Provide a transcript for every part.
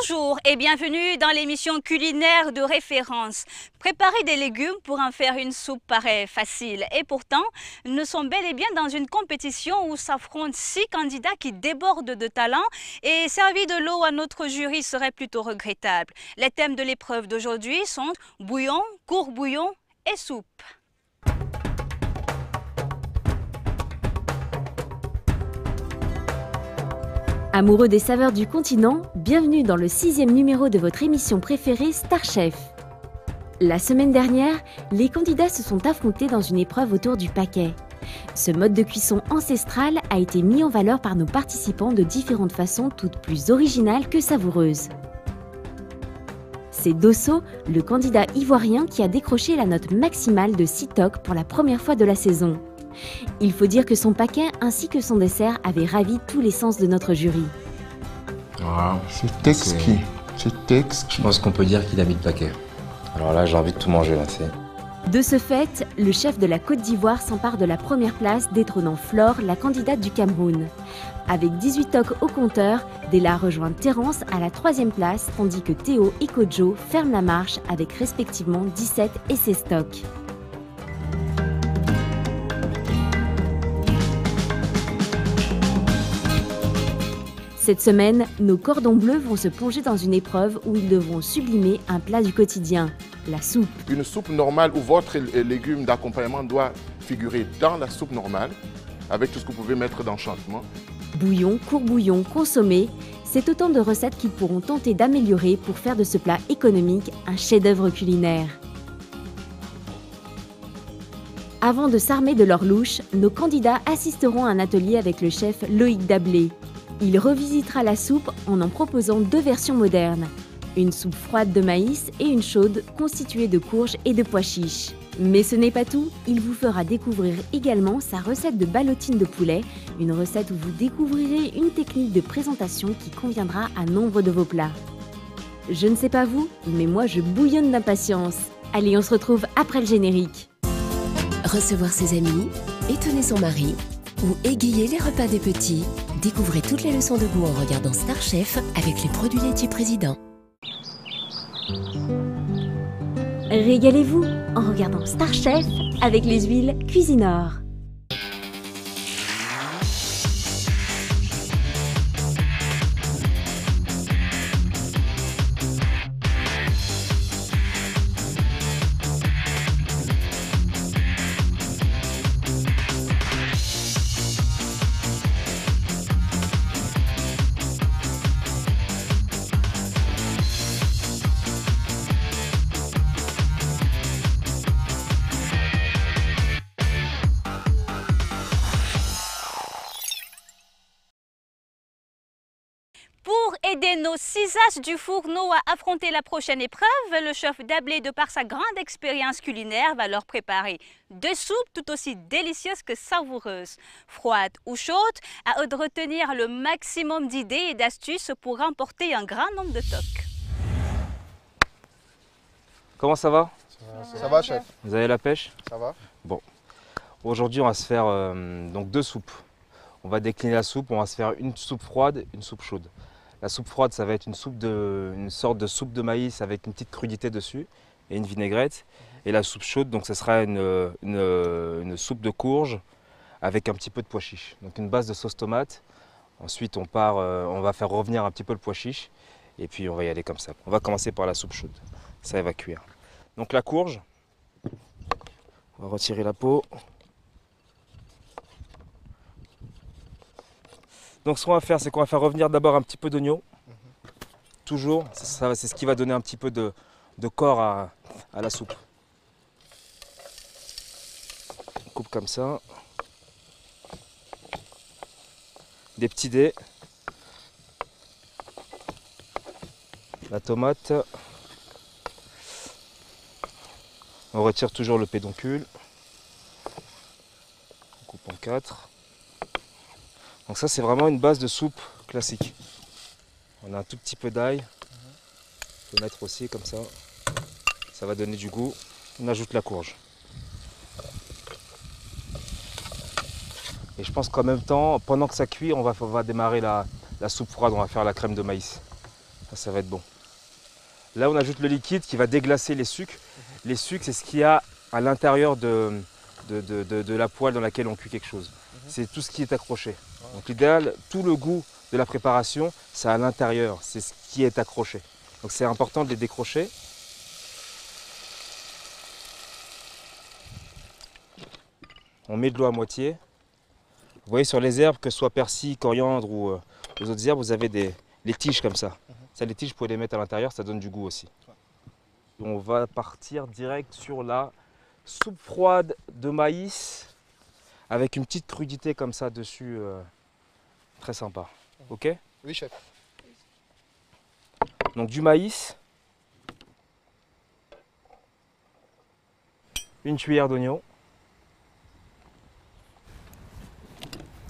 Bonjour et bienvenue dans l'émission culinaire de référence. Préparer des légumes pour en faire une soupe paraît facile et pourtant, nous sommes bel et bien dans une compétition où s'affrontent 6 candidats qui débordent de talent et servir de l'eau à notre jury serait plutôt regrettable. Les thèmes de l'épreuve d'aujourd'hui sont bouillon, court bouillon et soupe. Amoureux des saveurs du continent, bienvenue dans le 6e numéro de votre émission préférée Star Chef. La semaine dernière, les candidats se sont affrontés dans une épreuve autour du paquet. Ce mode de cuisson ancestral a été mis en valeur par nos participants de différentes façons toutes plus originales que savoureuses. C'est Dosso, le candidat ivoirien qui a décroché la note maximale de 6 toques pour la première fois de la saison. Il faut dire que son paquet ainsi que son dessert avaient ravi tous les sens de notre jury. Wow, c'est exquis. C'est exquis. Je pense qu'on peut dire qu'il a mis le paquet. Alors là, j'ai envie de tout manger là. De ce fait, le chef de la Côte d'Ivoire s'empare de la première place, détrônant Flore, la candidate du Cameroun. Avec 18 toques au compteur, Della rejoint Terence à la 3e place, tandis que Théo et Kojo ferment la marche avec respectivement 17 et 16 toques. Cette semaine, nos cordons bleus vont se plonger dans une épreuve où ils devront sublimer un plat du quotidien, la soupe. Une soupe normale où votre légume d'accompagnement doit figurer dans la soupe normale, avec tout ce que vous pouvez mettre d'enchantement. Bouillon, court bouillon, consommé, c'est autant de recettes qu'ils pourront tenter d'améliorer pour faire de ce plat économique un chef-d'œuvre culinaire. Avant de s'armer de leur louche, nos candidats assisteront à un atelier avec le chef Loïc Dablé. Il revisitera la soupe en proposant 2 versions modernes, une soupe froide de maïs et une chaude constituée de courges et de pois chiches. Mais ce n'est pas tout, il vous fera découvrir également sa recette de ballotine de poulet, une recette où vous découvrirez une technique de présentation qui conviendra à nombre de vos plats. Je ne sais pas vous, mais moi je bouillonne d'impatience. Allez, on se retrouve après le générique. Recevoir ses amis, étonner son mari ou égayer les repas des petits. Découvrez toutes les leçons de goût en regardant Star Chef avec les produits laitiers Président. Régalez-vous en regardant Star Chef avec les huiles Cuisinor. Pour aider nos 6 as du fourneau à affronter la prochaine épreuve, le chef Dablé, de par sa grande expérience culinaire, va leur préparer 2 soupes tout aussi délicieuses que savoureuses. Froides ou chaudes, à eux de retenir le maximum d'idées et d'astuces pour remporter un grand nombre de toques. Comment ça va? Ça va, chef? Vous avez la pêche? Ça va? Bon. Aujourd'hui, on va se faire donc 2 soupes. On va décliner la soupe, on va se faire une soupe froide et une soupe chaude. La soupe froide, ça va être une sorte de soupe de maïs avec une petite crudité dessus et une vinaigrette. Et la soupe chaude, donc ce sera une soupe de courge avec un petit peu de pois chiche. Donc une base de sauce tomate. Ensuite, on va faire revenir un petit peu le pois chiche et puis on va y aller comme ça. On va commencer par la soupe chaude. Ça, elle va cuire. Donc la courge, on va retirer la peau. Donc ce qu'on va faire, c'est qu'on va faire revenir d'abord un petit peu d'oignon. Toujours, c'est ce qui va donner un petit peu de corps à la soupe. On coupe comme ça. Des petits dés. La tomate. On retire toujours le pédoncule. On coupe en 4. Donc ça, c'est vraiment une base de soupe classique. On a un tout petit peu d'ail. On peut mettre aussi comme ça. Ça va donner du goût. On ajoute la courge. Et je pense qu'en même temps, pendant que ça cuit, on va démarrer la soupe froide. On va faire la crème de maïs. Ça va être bon. Là, on ajoute le liquide qui va déglacer les sucs. Les sucs, c'est ce qu'il y a à l'intérieur de la poêle dans laquelle on cuit quelque chose. C'est tout ce qui est accroché. Donc l'idéal, tout le goût de la préparation, c'est à l'intérieur, c'est ce qui est accroché. Donc c'est important de les décrocher. On met de l'eau à moitié. Vous voyez sur les herbes, que ce soit persil, coriandre ou les autres herbes, vous avez les tiges comme ça. Ça, les tiges, vous pouvez les mettre à l'intérieur, ça donne du goût aussi. On va partir direct sur la soupe froide de maïs avec une petite crudité comme ça dessus, très sympa. Ok? Oui, chef. Donc du maïs, une cuillère d'oignon.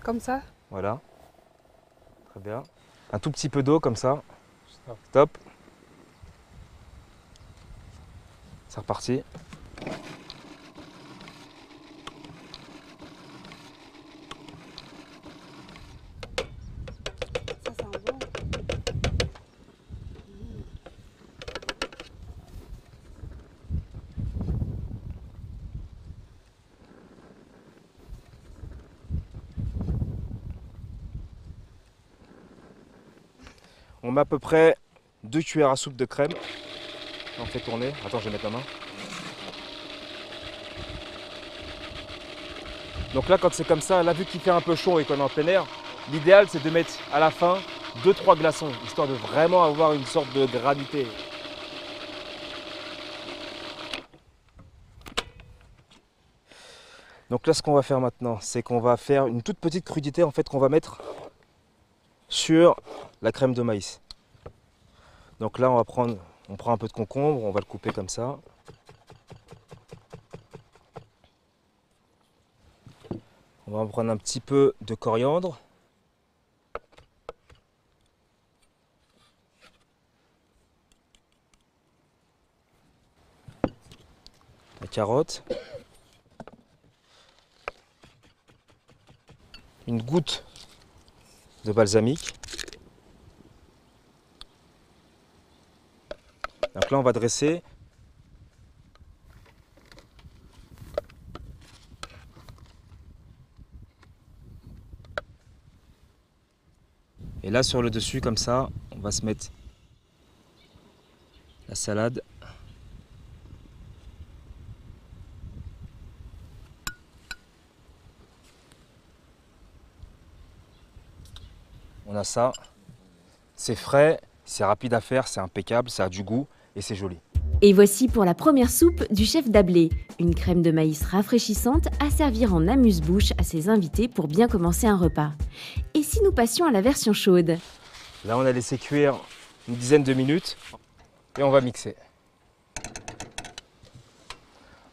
Comme ça? Voilà, très bien. Un tout petit peu d'eau comme ça. Stop. C'est reparti. Ça sent bon. On met à peu près 2 cuillères à soupe de crème. On fait tourner. Attends, je vais mettre la main. Donc là, quand c'est comme ça, là, vu qu'il fait un peu chaud et qu'on est en plein air, l'idéal, c'est de mettre à la fin 2-3 glaçons, histoire de vraiment avoir une sorte de gravité. Donc là, ce qu'on va faire maintenant, c'est qu'on va faire une toute petite crudité en fait qu'on va mettre sur la crème de maïs. Donc là, on prend un peu de concombre, on va le couper comme ça. On va en prendre un petit peu de coriandre. La carotte. Une goutte de balsamique. Donc là, on va dresser. Et là, sur le dessus, comme ça, on va se mettre la salade. On a ça. C'est frais, c'est rapide à faire, c'est impeccable, ça a du goût et c'est joli. Et voici pour la première soupe du chef Dablé, une crème de maïs rafraîchissante à servir en amuse-bouche à ses invités pour bien commencer un repas. Et si nous passions à la version chaude? Là, on a laissé cuire une dizaine de minutes et on va mixer.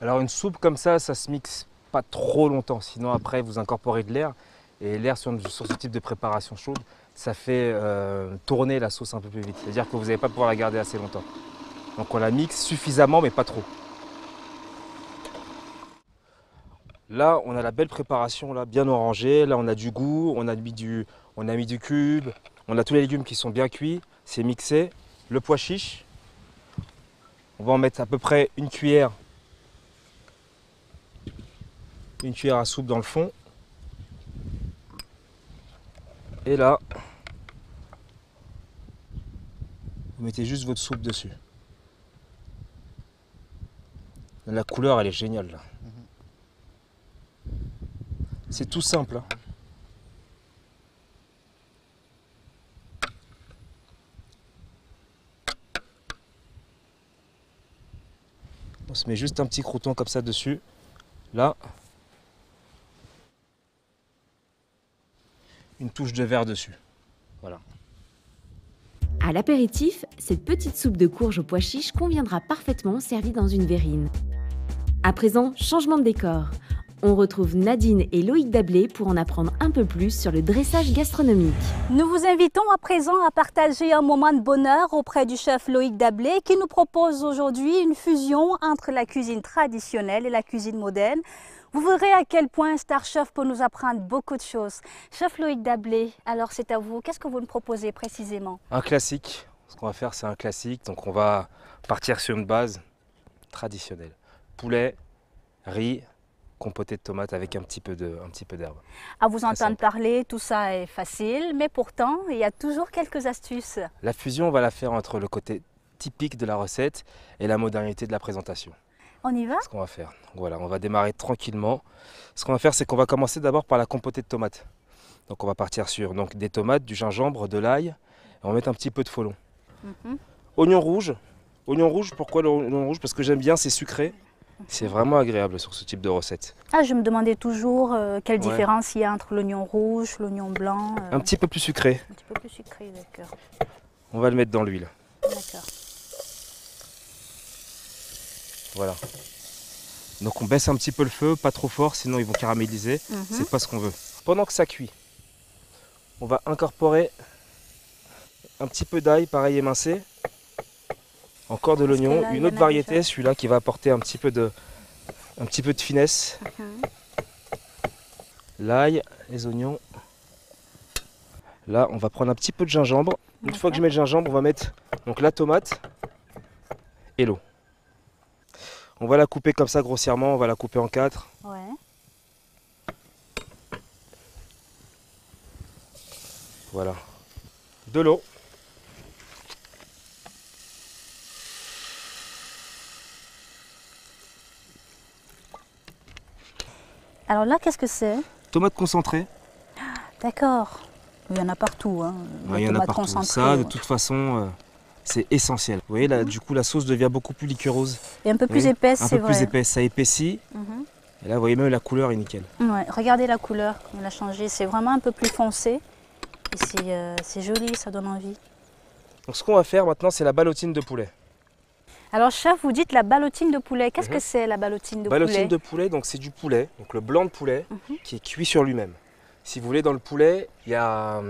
Alors une soupe comme ça se mixe pas trop longtemps, sinon après vous incorporez de l'air et l'air sur ce type de préparation chaude, ça fait tourner la sauce un peu plus vite. C'est-à-dire que vous n'allez pas pouvoir la garder assez longtemps. Donc on la mixe suffisamment mais pas trop. Là on a la belle préparation là, bien orangée, là on a du goût, on a mis du cube, on a tous les légumes qui sont bien cuits, c'est mixé. Le pois chiche, on va en mettre à peu près une cuillère à soupe dans le fond. Et là, vous mettez juste votre soupe dessus. La couleur, elle est géniale là. C'est tout simple. Hein. On se met juste un petit crouton comme ça dessus. Là. Une touche de verre dessus. Voilà. À l'apéritif, cette petite soupe de courge au pois chiche conviendra parfaitement servie dans une verrine. À présent, changement de décor. On retrouve Nadine et Loïc Dablé pour en apprendre un peu plus sur le dressage gastronomique. Nous vous invitons à présent à partager un moment de bonheur auprès du chef Loïc Dablé qui nous propose aujourd'hui une fusion entre la cuisine traditionnelle et la cuisine moderne. Vous verrez à quel point Star Chef peut nous apprendre beaucoup de choses. Chef Loïc Dablé, alors c'est à vous. Qu'est-ce que vous nous proposez précisément? Un classique. Ce qu'on va faire, c'est un classique. Donc on va partir sur une base traditionnelle. Poulet, riz, compoté de tomates avec un petit peu d'herbe. À vous Très entendre simple. parler, tout ça est facile, mais pourtant, il y a toujours quelques astuces. La fusion, on va la faire entre le côté typique de la recette et la modernité de la présentation. On y va? C'est ce qu'on va faire. Donc voilà, on va démarrer tranquillement. Ce qu'on va faire, c'est qu'on va commencer d'abord par la compotée de tomates. Donc on va partir sur donc, des tomates, du gingembre, de l'ail, et on va mettre un petit peu de folon. Oignon rouge. Oignon rouge, pourquoi l'oignon rouge? Parce que j'aime bien, c'est sucré. C'est vraiment agréable sur ce type de recette. Ah, je me demandais toujours quelle Ouais. différence il y a entre l'oignon rouge, l'oignon blanc. Un petit peu plus sucré. Un petit peu plus sucré, d'accord. On va le mettre dans l'huile. D'accord. Voilà. Donc on baisse un petit peu le feu, pas trop fort, sinon ils vont caraméliser. Mhm. C'est pas ce qu'on veut. Pendant que ça cuit, on va incorporer un petit peu d'ail, pareil émincé. Encore de Parce que l'oignon, là, il une y en autre a variété, déjà. celui-là qui va apporter un petit peu de finesse. L'ail, les oignons. Là, on va prendre un petit peu de gingembre. Une fois que je mets le gingembre, on va mettre donc la tomate et l'eau. On va la couper comme ça grossièrement, on va la couper en 4. Ouais. Voilà. De l'eau. Alors là, qu'est-ce que c'est? Tomate concentrée. D'accord. Il y en a partout. Hein. Ouais, Les il y en a tomates partout. concentrées, Ça, de ouais. toute façon, c'est essentiel. Vous voyez, là, du coup, la sauce devient beaucoup plus liqueureuse. Et un peu plus Oui, épaisse, Un c'est peu vrai. plus épaisse, ça épaissit. Mhm. Et là, vous voyez, même la couleur est nickel. Ouais, regardez la couleur, elle a changé. C'est vraiment un peu plus foncé. Et c'est joli, ça donne envie. Donc, ce qu'on va faire maintenant, c'est la ballotine de poulet. Alors, chef, vous dites la ballotine de poulet. Qu'est-ce Mhm. que c'est la ballotine de Ballotine poulet? de poulet, donc c'est du poulet, donc le blanc de poulet qui est cuit sur lui-même. Si vous voulez, dans le poulet, il y a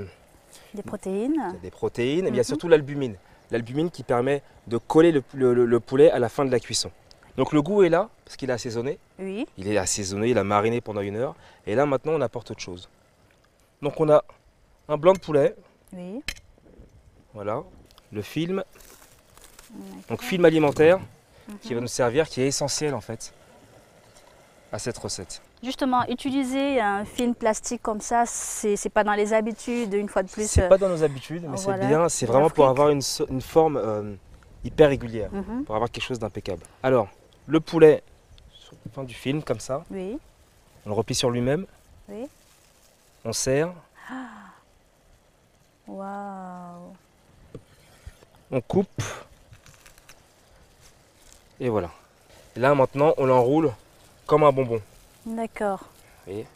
Des protéines. des protéines, mais il y a surtout l'albumine. L'albumine qui permet de coller le poulet à la fin de la cuisson. Donc le goût est là, parce qu'il est assaisonné. Oui. Il est assaisonné, il a mariné pendant 1 heure. Et là, maintenant, on apporte autre chose. Donc on a un blanc de poulet, Oui. voilà, le film. Donc film alimentaire qui va nous servir, qui est essentiel en fait à cette recette. Justement, utiliser un film plastique comme ça, c'est pas dans les habitudes, une fois de plus. C'est pas dans nos habitudes, mais voilà, c'est bien, c'est de vraiment pour l'Afrique. avoir une forme hyper régulière, Mhm. pour avoir quelque chose d'impeccable. Alors, le poulet sur la fin du film, comme ça, Oui. on le replie sur lui-même, Oui. on serre, Waouh. on coupe, et voilà. Et là maintenant, on l'enroule comme un bonbon. D'accord. Vous voyez,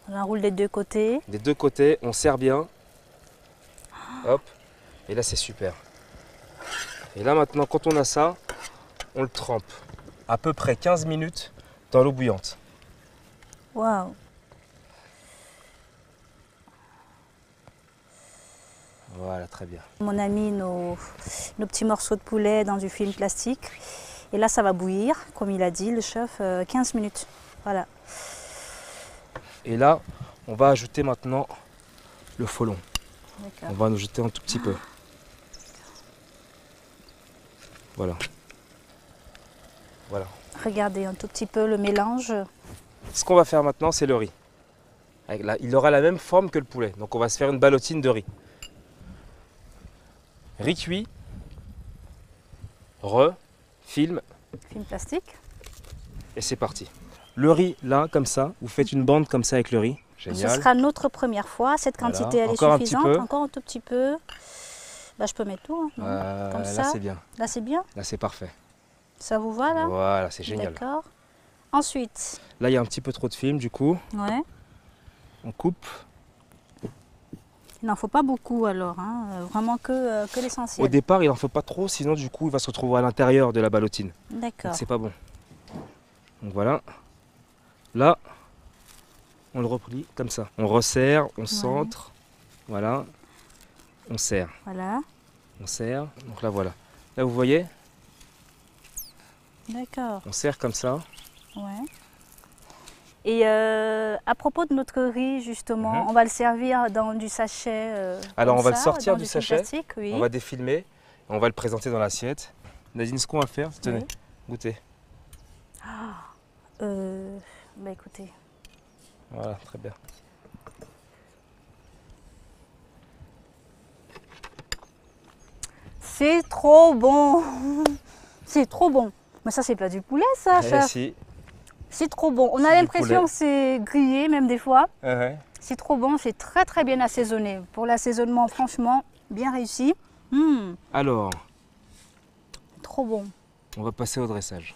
On enroule des deux côtés. des deux côtés, on serre bien, hop, et là c'est super. Et là maintenant, quand on a ça, on le trempe à peu près 15 minutes dans l'eau bouillante. Waouh. Voilà, très bien. On a mis nos petits morceaux de poulet dans du film plastique. Et là, ça va bouillir, comme il a dit, le chef, 15 minutes. Voilà. Et là, on va ajouter maintenant le folon. D'accord. On va nous jeter un tout petit peu. Voilà. Voilà. Regardez un tout petit peu le mélange. Ce qu'on va faire maintenant, c'est le riz. Il aura la même forme que le poulet. Donc on va se faire une ballotine de riz. Riz cuit, film, Film plastique. et c'est parti. Le riz, là, comme ça, vous faites une bande comme ça avec le riz. Ce Génial. sera notre première fois. Cette Voilà. quantité, elle Encore un est petit suffisante. peu. Encore un tout petit peu. Bah, je peux mettre tout. Hein, comme Là, ça. c'est bien. Là, c'est bien. Là, c'est parfait. Ça vous va, là? Voilà, c'est génial. D'accord. Ensuite, Là, il y a un petit peu trop de film, du coup, ouais. on coupe. Il n'en faut pas beaucoup alors, hein. Vraiment que Au l'essentiel. départ, il n'en faut pas trop, sinon, du coup, il va se retrouver à l'intérieur de la ballotine. D'accord. Donc, c'est pas bon. Donc voilà. Là, on le replie comme ça. On resserre, on centre. Voilà. On serre. Voilà. On serre. Donc là, voilà. Là, vous voyez, D'accord. on serre comme ça. Ouais. Et à propos de notre riz, justement, on va le servir dans du sachet. Alors on va le ça, sortir dans du sachet, plastique, oui. on va défilmer, on va le présenter dans l'assiette. Nadine, ce qu'on va faire, tenez, goûtez. Bah écoutez. Voilà, très bien. C'est trop bon. C'est trop bon. Mais ça, c'est pas du poulet, ça, chef. Si. C'est trop bon. On a C'est du l'impression poulet. que c'est grillé, même des fois. Ouais. C'est trop bon. C'est très, très bien assaisonné. Pour l'assaisonnement, franchement, bien réussi. Alors, Trop bon. on va passer au dressage.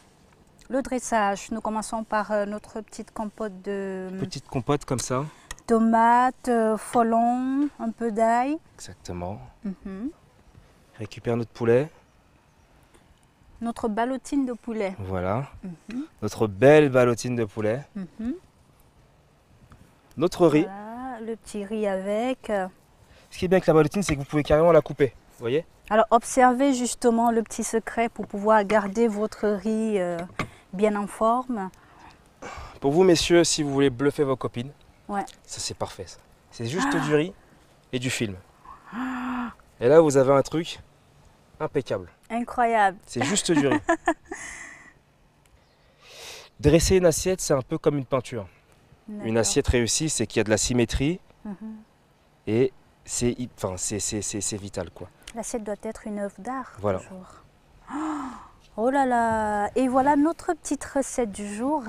Le dressage. Nous commençons par notre petite compote de Petite compote comme ça. tomates, folon, un peu d'ail. Exactement. Mhm. Récupère notre poulet. Notre ballotine de poulet. Voilà. Notre belle ballotine de poulet. Mhm. Notre riz. Voilà, le petit riz avec. Ce qui est bien avec la ballotine, c'est que vous pouvez carrément la couper. Vous voyez? Alors, observez justement le petit secret pour pouvoir garder votre riz bien en forme. Pour vous, messieurs, si vous voulez bluffer vos copines, Ouais. ça c'est parfait. Ça. C'est juste du riz et du film. Et là, vous avez un truc impeccable. Incroyable. C'est juste du riz. Dresser une assiette, c'est un peu comme une peinture. Une D'accord. assiette réussie, c'est qu'il y a de la symétrie Mhm. et c'est vital, quoi. L'assiette doit être une œuvre d'art. Voilà. Toujours. Oh là là. Et voilà notre petite recette du jour.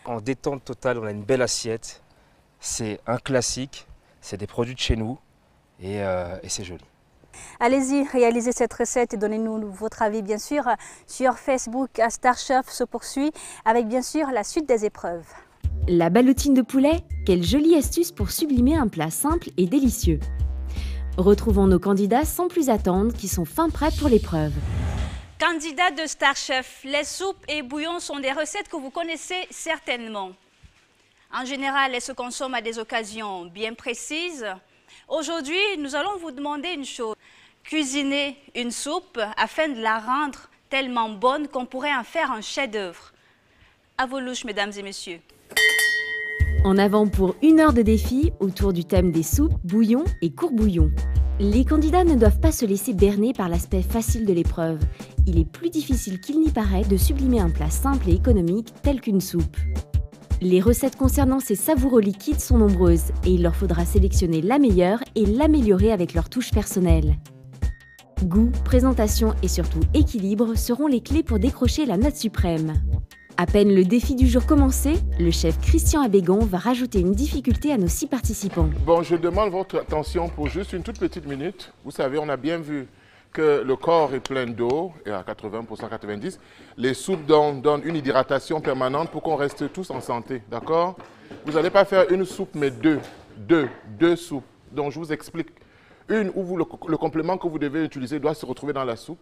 En détente totale, on a une belle assiette. C'est un classique, c'est des produits de chez nous et c'est joli. Allez-y, réalisez cette recette et donnez-nous votre avis, bien sûr. Sur Facebook, Star Chef se poursuit avec, bien sûr, la suite des épreuves. La ballotine de poulet, quelle jolie astuce pour sublimer un plat simple et délicieux. Retrouvons nos candidats sans plus attendre qui sont fin prêts pour l'épreuve. Candidats de Star Chef, les soupes et bouillons sont des recettes que vous connaissez certainement. En général, elles se consomment à des occasions bien précises. Aujourd'hui, nous allons vous demander une chose. Cuisiner une soupe afin de la rendre tellement bonne qu'on pourrait en faire un chef-d'œuvre. À vos louches, mesdames et messieurs. En avant pour 1 heure de défi autour du thème des soupes, bouillons et courbouillons. Les candidats ne doivent pas se laisser berner par l'aspect facile de l'épreuve. Il est plus difficile qu'il n'y paraît de sublimer un plat simple et économique tel qu'une soupe. Les recettes concernant ces savoureux liquides sont nombreuses et il leur faudra sélectionner la meilleure et l'améliorer avec leur touche personnelle. Goût, présentation et surtout équilibre seront les clés pour décrocher la note suprême. À peine le défi du jour commencé, le chef Christian Abégon va rajouter une difficulté à nos 6 participants. Bon, je demande votre attention pour juste une toute petite minute. Vous savez, on a bien vu que le corps est plein d'eau, et à 80%, 90%. Les soupes donnent une hydratation permanente pour qu'on reste tous en santé, d'accord? Vous n'allez pas faire une soupe, mais deux soupes. Donc, je vous explique. Une où le complément que vous devez utiliser doit se retrouver dans la soupe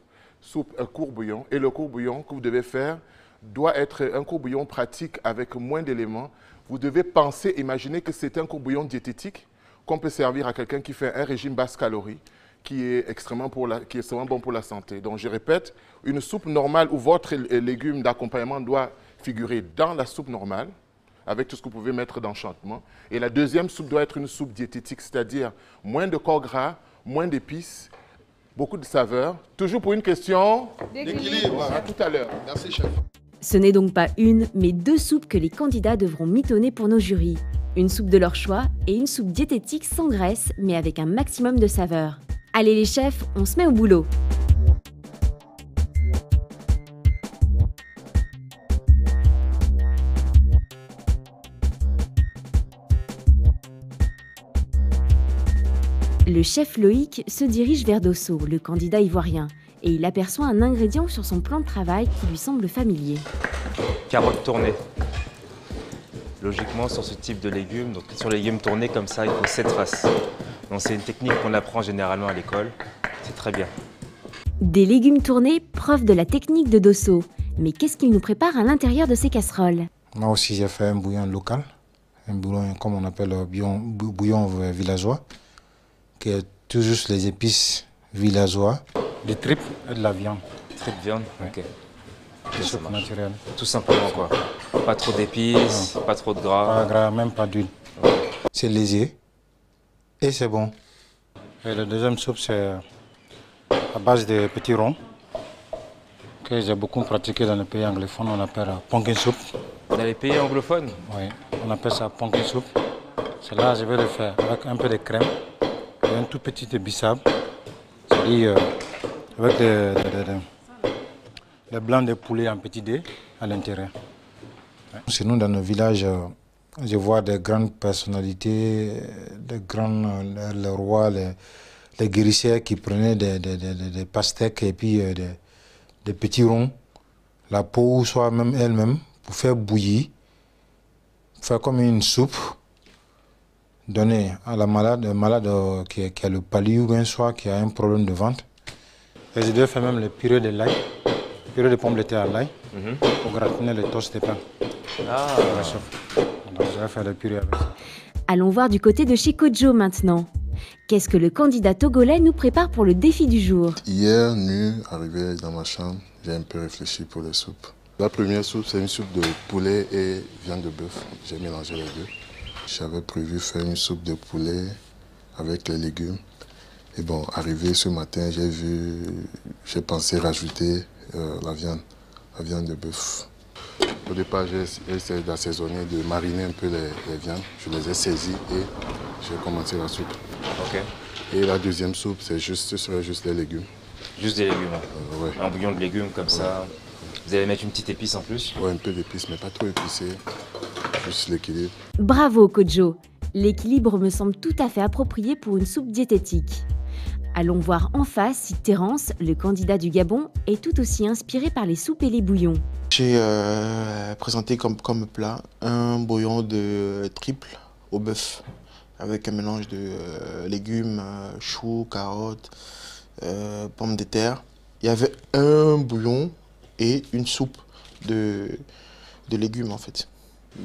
court-bouillon. Et le court-bouillon que vous devez faire doit être un court-bouillon pratique avec moins d'éléments. Vous devez penser, imaginer que c'est un court-bouillon diététique qu'on peut servir à quelqu'un qui fait un régime basse calorie, qui est extrêmement bon pour la santé. Donc, je répète, une soupe normale où votre légume d'accompagnement doit figurer dans la soupe normale, avec tout ce que vous pouvez mettre d'enchantement. Et la deuxième soupe doit être une soupe diététique, c'est-à-dire moins de corps gras, moins d'épices, beaucoup de saveurs. Toujours pour une question d'équilibre. À tout à l'heure. Merci, chef. Ce n'est donc pas une, mais 2 soupes que les candidats devront mitonner pour nos jurys. Une soupe de leur choix et une soupe diététique sans graisse, mais avec un maximum de saveur. Allez les chefs, on se met au boulot. Le chef Loïc se dirige vers Dosso, le candidat ivoirien, et il aperçoit un ingrédient sur son plan de travail qui lui semble familier. Carottes tournées. Logiquement, sur ce type de légumes, donc sur les légumes tournés comme ça, il faut 7 faces. Donc c'est une technique qu'on apprend généralement à l'école. C'est très bien. Des légumes tournés, preuve de la technique de Dosso. Mais qu'est-ce qu'il nous prépare à l'intérieur de ces casseroles? Moi aussi, j'ai fait un bouillon local, un bouillon comme on appelle bouillon villageois, qui est tout juste les épices villageois, des tripes et de la viande. Tripes de viande, ok. Des soupes naturelles. Tout simplement quoi. Pas trop d'épices, pas trop de gras. Pas gras, même pas d'huile. C'est léger et c'est bon. Et la deuxième soupe, c'est à base de petits ronds que j'ai beaucoup pratiqué dans les pays anglophones. On appelle pumpkin soup. Dans les pays anglophones? Oui, on appelle ça pumpkin soup. Celle-là, je vais le faire avec un peu de crème et un tout petit bissap. C'est-à-dire avec le blanc de poulet en petit dés à l'intérieur. Chez nous, dans nos villages, je vois des grandes personnalités, les rois, les guérisseurs qui prenaient des pastèques et puis des petits ronds, la peau, soit même elle-même, pour faire bouillir, faire comme une soupe, donner à la malade qui a le palu ou bien soit qui a un problème de ventre. Et je dois faire même le purée de l'ail, le purée de pommes de terre à l'ail, pour gratiner les toasts de pain. Ah. Donc je vais faire le purée avec ça. Allons voir du côté de chez Kojo maintenant. Qu'est-ce que le candidat togolais nous prépare pour le défi du jour? Hier, nu, arrivé dans ma chambre, j'ai un peu réfléchi pour les soupes. La première soupe, c'est une soupe de poulet et viande de bœuf. J'ai mélangé les deux. J'avais prévu faire une soupe de poulet avec les légumes. Et bon, arrivé ce matin, j'ai pensé rajouter la viande de bœuf. Au départ, j'ai essayé d'assaisonner, de mariner un peu les viandes. Je les ai saisies et j'ai commencé la soupe. Ok. Et la deuxième soupe, ce serait juste des légumes. Juste des légumes. Ouais. Un bouillon de légumes comme ça. Vous allez mettre une petite épice en plus? Ouais, un peu d'épices, mais pas trop épicé. Juste l'équilibre. Bravo Kojo. L'équilibre me semble tout à fait approprié pour une soupe diététique. Allons voir en face si Terence, le candidat du Gabon, est tout aussi inspiré par les soupes et les bouillons. J'ai présenté comme plat un bouillon de triple au bœuf avec un mélange de légumes, choux, carottes, pommes de terre. Il y avait un bouillon et une soupe de légumes en fait.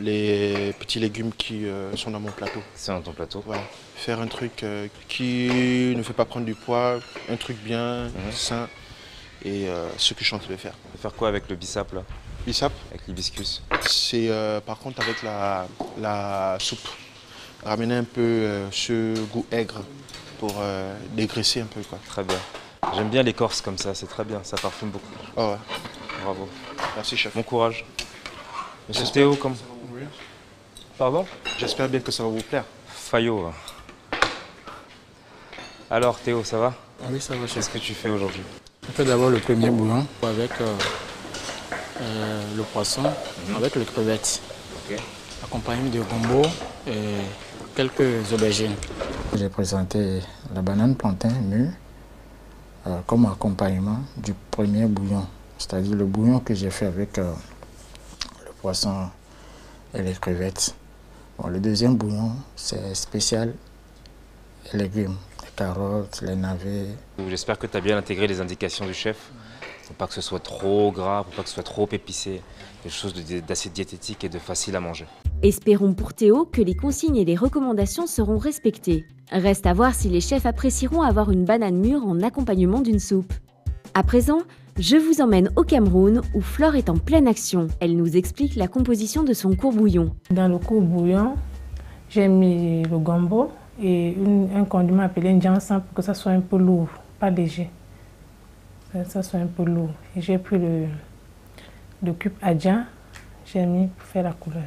Les petits légumes qui sont dans mon plateau. C'est dans ton plateau? Voilà. Faire un truc qui ne fait pas prendre du poids, un truc bien, sain, et ce que je suis en train de faire. On va faire quoi avec le bissap là? Bissap? Avec l'hibiscus? C'est par contre avec la soupe. Ramener un peu ce goût aigre pour dégraisser un peu, quoi. Très bien. J'aime bien l'écorce comme ça, c'est très bien, ça parfume beaucoup. Oh ouais. Bravo. Merci chef. Bon courage. Monsieur Théo, comme... Oui. Pardon? J'espère bien que ça va vous plaire. Fayot. Alors Théo, ça va? Ah oui, ça va chef. Qu'est-ce que tu fais aujourd'hui? On fait d'abord le premier bouillon avec le poisson, avec les crevettes. Ok. Accompagné de gombo et quelques aubergines. J'ai présenté la banane plantain mûre comme accompagnement du premier bouillon. C'est-à-dire le bouillon que j'ai fait avec le poisson et les crevettes. Bon, le deuxième bouillon, c'est spécial les légumes, les carottes, les navets. J'espère que tu as bien intégré les indications du chef. Faut pas que ce soit trop gras, faut pas que ce soit trop épicé. Quelque chose d'assez diététique et de facile à manger. Espérons pour Théo que les consignes et les recommandations seront respectées. Reste à voir si les chefs apprécieront avoir une banane mûre en accompagnement d'une soupe. À présent, je vous emmène au Cameroun où Flore est en pleine action. Elle nous explique la composition de son court bouillon. Dans le court bouillon, j'ai mis le gombo et un condiment appelé ndjansan pour que ça soit un peu lourd, pas léger. Ça soit un peu lourd. Et j'ai pris le cube adja, j'ai mis pour faire la couleur.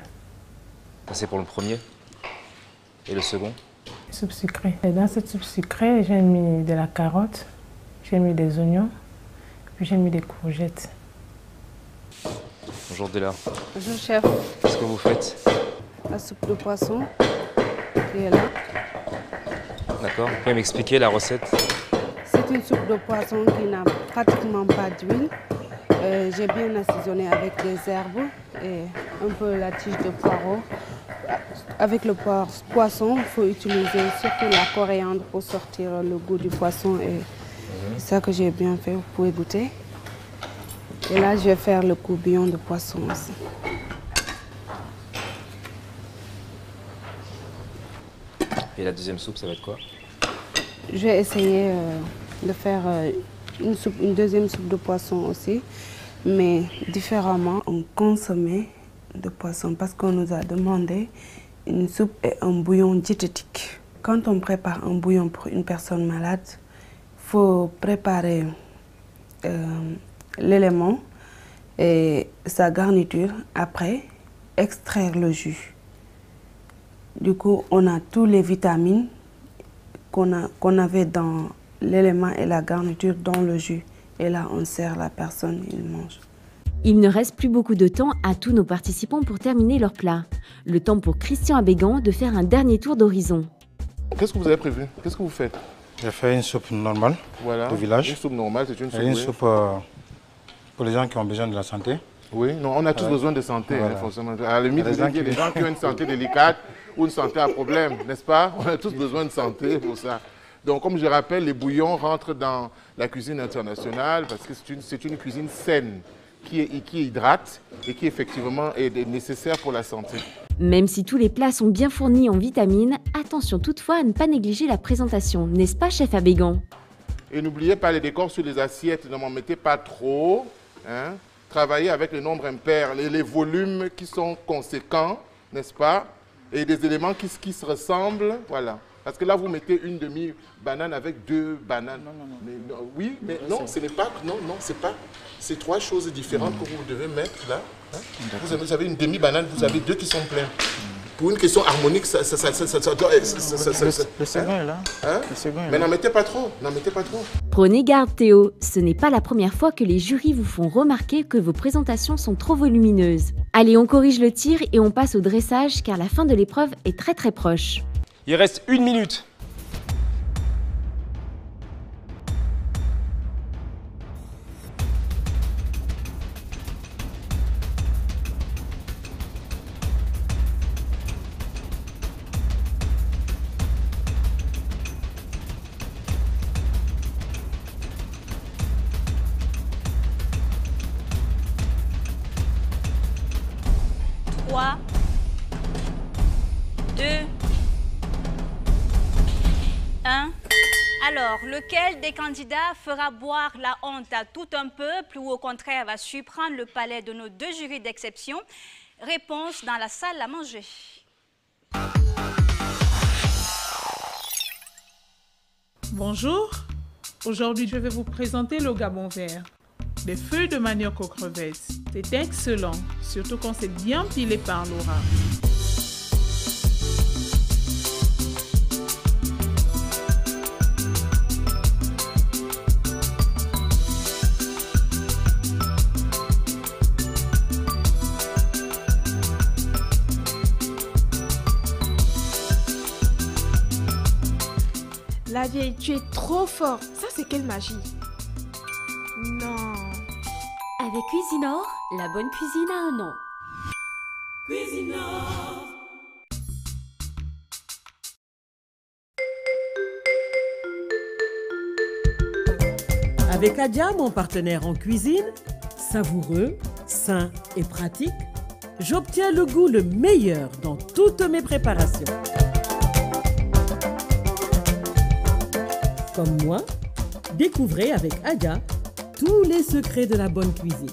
Ça c'est pour le premier. Et le second? Soupe sucrée. Et dans cette soupe sucrée, j'ai mis de la carotte, j'ai mis des oignons, puis j'ai mis des courgettes. Bonjour Della. Bonjour chef. Qu'est-ce que vous faites? La soupe de poisson qui est là. D'accord. Vous pouvez m'expliquer la recette? C'est une soupe de poisson qui n'a pratiquement pas d'huile. J'ai bien assaisonné avec des herbes et un peu la tige de poireau. Avec le poisson, il faut utiliser surtout la coriandre pour sortir le goût du poisson. Et c'est ça que j'ai bien fait, vous pouvez goûter. Et là, je vais faire le courtbouillon de poisson aussi. Et la deuxième soupe, ça va être quoi? Je vais essayer de faire une deuxième soupe de poisson aussi, mais différemment. On consommait de poisson parce qu'on nous a demandé une soupe et un bouillon diététique. Quand on prépare un bouillon pour une personne malade, il faut préparer l'élément et sa garniture, après extraire le jus. Du coup, on a toutes les vitamines qu'on avait dans l'élément et la garniture dans le jus. Et là, on sert la personne, il mange. Il ne reste plus beaucoup de temps à tous nos participants pour terminer leur plat. Le temps pour Christian Abégan de faire un dernier tour d'horizon. Qu'est-ce que vous avez prévu? Qu'est-ce que vous faites? J'ai fait une soupe normale voilà, du village. Une soupe normale, c'est une soupe. Une soupe pour les gens qui ont besoin de la santé. Oui, non, on a tous besoin de santé, voilà. Forcément. À la limite, les gens qui ont une santé délicate ou une santé à problème, n'est-ce pas? On a tous besoin de santé pour ça. Donc, comme je rappelle, les bouillons rentrent dans la cuisine internationale parce que c'est une cuisine saine qui hydrate et qui effectivement est nécessaire pour la santé. Même si tous les plats sont bien fournis en vitamines, attention toutefois à ne pas négliger la présentation, n'est-ce pas, chef Abégan? Et n'oubliez pas les décors sur les assiettes, ne m'en mettez pas trop. Hein? Travaillez avec les nombres impairs, les volumes qui sont conséquents, n'est-ce pas? Et des éléments qui se ressemblent, voilà. Parce que là, vous mettez une demi-banane avec 2 bananes. Non. Oui, mais non, ce n'est pas... Non, c'est pas... C'est 3 choses différentes que vous devez mettre là. Hein? Vous avez une demi-banane, vous avez 2 qui sont pleins. Pour une question harmonique, ça doit... Le second est là. Hein? Mais n'en mettez pas trop, Prenez garde Théo, ce n'est pas la première fois que les jurys vous font remarquer que vos présentations sont trop volumineuses. Allez, on corrige le tir et on passe au dressage car la fin de l'épreuve est très très proche. Il reste 1 minute. Alors, lequel des candidats fera boire la honte à tout un peuple ou au contraire va surprendre le palais de nos 2 jurys d'exception? Réponse dans la salle à manger. Bonjour, aujourd'hui je vais vous présenter le Gabon vert. Des feuilles de manioc aux crevettes. C'est excellent, surtout quand c'est bien pilé par Laura. La vieille, tu es trop fort. Ça, c'est quelle magie? Non. Avec Cuisinor, la bonne cuisine a un nom. Cuisinor. Avec Adja, mon partenaire en cuisine, savoureux, sain et pratique, j'obtiens le goût le meilleur dans toutes mes préparations. Comme moi, découvrez avec Adja tous les secrets de la bonne cuisine.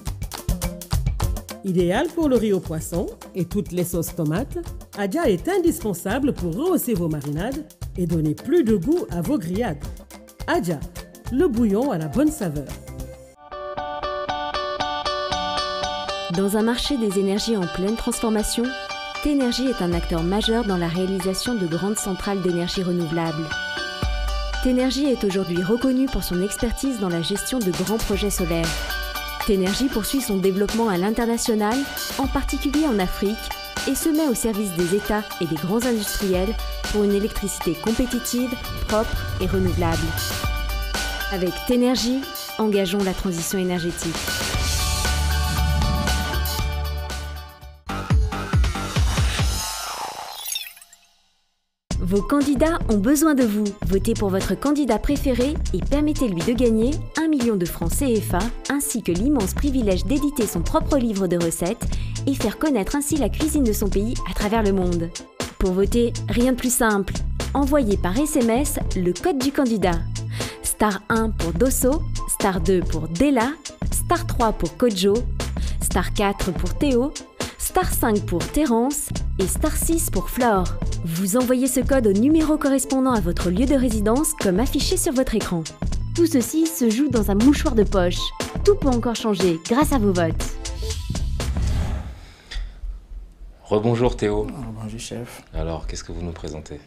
Idéal pour le riz au poisson et toutes les sauces tomates, Adja est indispensable pour rehausser vos marinades et donner plus de goût à vos grillades. Adja, le bouillon à la bonne saveur. Dans un marché des énergies en pleine transformation, Ténergie est un acteur majeur dans la réalisation de grandes centrales d'énergie renouvelable. Ténergie est aujourd'hui reconnue pour son expertise dans la gestion de grands projets solaires. Ténergie poursuit son développement à l'international, en particulier en Afrique, et se met au service des États et des grands industriels pour une électricité compétitive, propre et renouvelable. Avec Ténergie, engageons la transition énergétique. Vos candidats ont besoin de vous. Votez pour votre candidat préféré et permettez-lui de gagner 1 million de francs CFA ainsi que l'immense privilège d'éditer son propre livre de recettes et faire connaître ainsi la cuisine de son pays à travers le monde. Pour voter, rien de plus simple. Envoyez par SMS le code du candidat. Star 1 pour Dosso, Star 2 pour Della, Star 3 pour Kojo, Star 4 pour Théo, Star 5 pour Terence et Star 6 pour Flore. Vous envoyez ce code au numéro correspondant à votre lieu de résidence comme affiché sur votre écran. Tout ceci se joue dans un mouchoir de poche. Tout peut encore changer grâce à vos votes. Rebonjour Théo. Bonjour chef. Alors, qu'est-ce que vous nous présentez?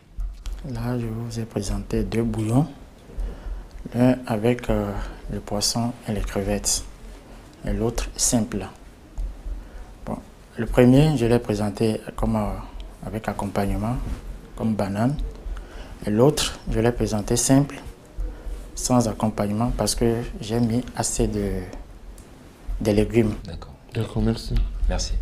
Là, je vous ai présenté 2 bouillons. L'un avec le poisson et les crevettes. Et l'autre simple. Bon, le premier, je l'ai présenté comme, avec accompagnement, comme banane. Et l'autre, je l'ai présenté simple, sans accompagnement, parce que j'ai mis assez de légumes. D'accord. D'accord, merci. Merci.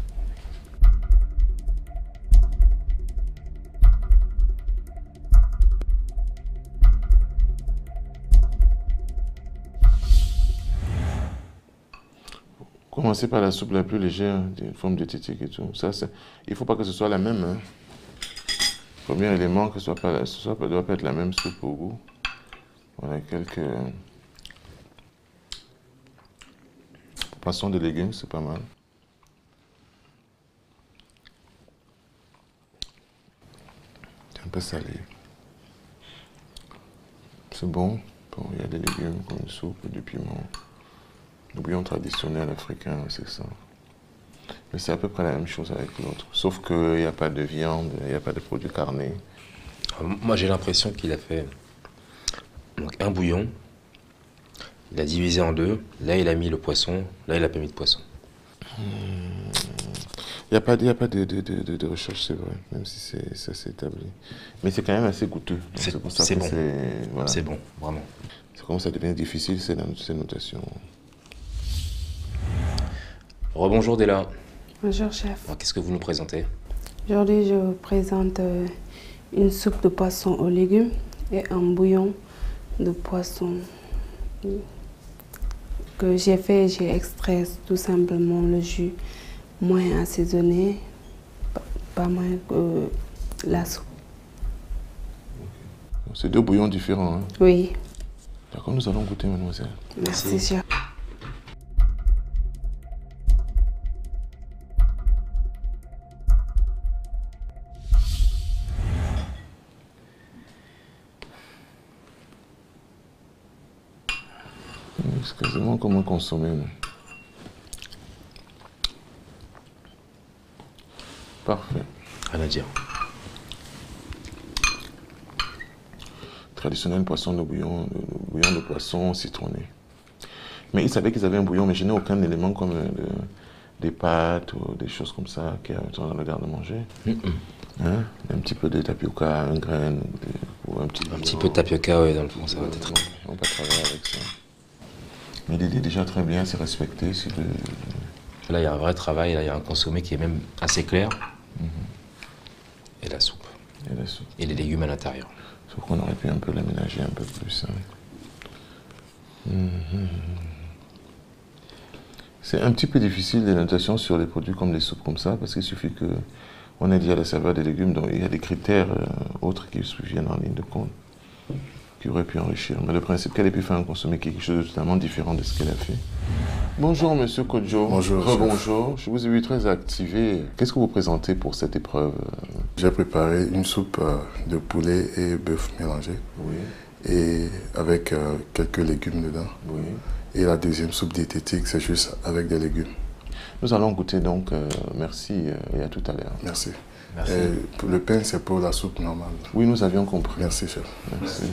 Commencez par la soupe la plus légère, des formes diététiques et tout. Ça, il ne faut pas que ce soit la même. Hein. Premier élément, que ce ne doit pas être la même soupe au goût. Voilà, quelques poissons de légumes, c'est pas mal. C'est un peu salé. C'est bon. Bon, il y a des légumes comme une soupe, du piment. Le bouillon traditionnel africain, c'est ça. Mais c'est à peu près la même chose avec l'autre. Sauf qu'il n'y a pas de viande, il n'y a pas de produits carnés. Moi, j'ai l'impression qu'il a fait donc, un bouillon. Il a divisé en 2. Là, il a mis le poisson. Là, il n'a pas mis de poisson. Il n'y a pas de recherche, c'est vrai, même si ça s'est établi. Mais c'est quand même assez goûteux. C'est pour ça bon. que voilà. C'est bon, vraiment. Ça commence à devenir difficile, ces notations. Rebonjour Della. Bonjour chef. Qu'est-ce que vous nous présentez? Aujourd'hui, je vous présente une soupe de poisson aux légumes et un bouillon de poisson que j'ai fait. J'ai extrait tout simplement le jus moins assaisonné, pas moins que la soupe. C'est 2 bouillons différents. Hein? Oui. D'accord, nous allons goûter, mademoiselle. Merci chef. C'est quasiment comme un consommé. Parfait. Rien à dire. Traditionnel poisson de bouillon de poisson citronné. Mais ils savaient qu'ils avaient un bouillon, mais je n'ai aucun élément comme des pâtes ou des choses comme ça qui sont dans le garde-manger. Hein? Un petit peu de tapioca, un grain, ou un petit peu de tapioca, oui, dans le fond, ça va être bon. On va travailler avec ça. Mais l'idée est déjà très bien, c'est respecté. Là, il y a un vrai travail, là, il y a un consommé qui est même assez clair. Et la soupe. Et les légumes à l'intérieur. Sauf qu'on aurait pu un peu l'aménager un peu plus. Hein. C'est un petit peu difficile les notations sur les produits comme les soupes comme ça, parce qu'il suffit qu'on ait déjà la saveur des légumes, donc il y a des critères autres qui viennent en ligne de compte, qui auraient pu enrichir. Mais le principe qu'elle ait pu faire un consommé quelque chose de totalement différent de ce qu'elle a fait. Bonjour Monsieur Kodjo. Bonjour. Rebonjour. Je vous ai vu très activé. Qu'est-ce que vous présentez pour cette épreuve? J'ai préparé une soupe de poulet et bœuf mélangé. Oui. Et avec quelques légumes dedans. Oui. Et la deuxième soupe diététique, c'est juste avec des légumes. Nous allons goûter donc. Merci et à tout à l'heure. Merci. Merci. Et le pain, c'est pour la soupe normale. Oui, nous avions compris. Merci, chef. Merci.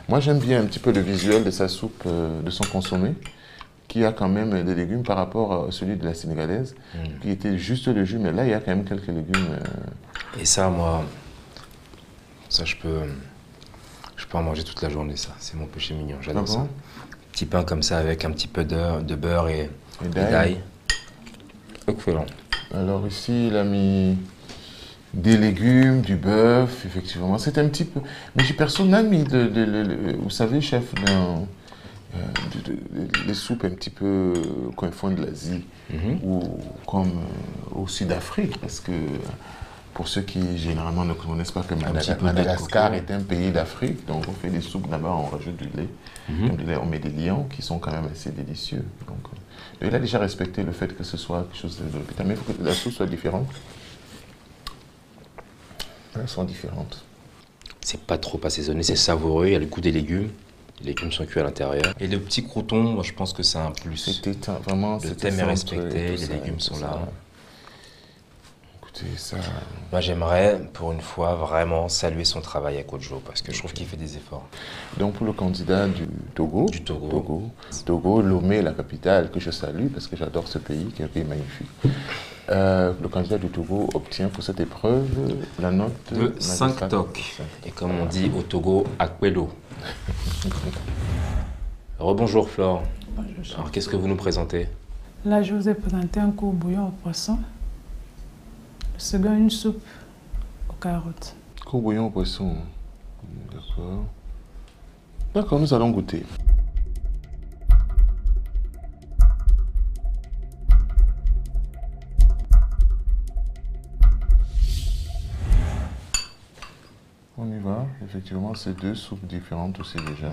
Moi, j'aime bien un petit peu le visuel de sa soupe, de son consommé, qui a quand même des légumes par rapport à celui de la sénégalaise, qui était juste le jus, mais là, il y a quand même quelques légumes. Et ça, moi, ça, je peux en manger toute la journée, ça. C'est mon péché mignon, j'adore ça. Petit pain comme ça, avec un petit peu de beurre et d'ail. Excellent. Alors ici, il a mis des légumes, du bœuf, effectivement. C'est un petit peu... Mais personne n'a mis, vous savez, chef, les soupes un petit peu coin-fond de l'Asie, ou comme au Sud-Afrique, parce que Pour ceux qui généralement ne connaissent pas que Madagascar est un pays d'Afrique, donc on fait des soupes là-bas, on rajoute du lait. On met des lions qui sont quand même assez délicieux. Donc, il a déjà respecté le fait que ce soit quelque chose de vitamine. Il faut que la soupe soit différente. Elles sont différentes. C'est pas trop assaisonné, c'est savoureux, il y a le goût des légumes. Les légumes sont cuits à l'intérieur. Et le petit crouton, moi je pense que c'est un plus. Le thème est respecté, les légumes sont là. Écoutez, ça... Moi j'aimerais, pour une fois, vraiment saluer son travail à Kodjo, parce que je trouve qu'il fait des efforts. Donc pour le candidat du Togo, Lomé, la capitale, que je salue, parce que j'adore ce pays, qui est un pays magnifique. Le candidat du Togo obtient pour cette épreuve la note de 5 tocs. Et comme on dit au Togo, Akwelo. Rebonjour Flore. Bonjour. Alors qu'est-ce que vous nous présentez? Là, je vous ai présenté un court bouillon au poisson. Le second, une soupe aux carottes. Court bouillon au poisson. D'accord. D'accord, nous allons goûter. On y va. Effectivement, c'est deux soupes différentes aussi déjà.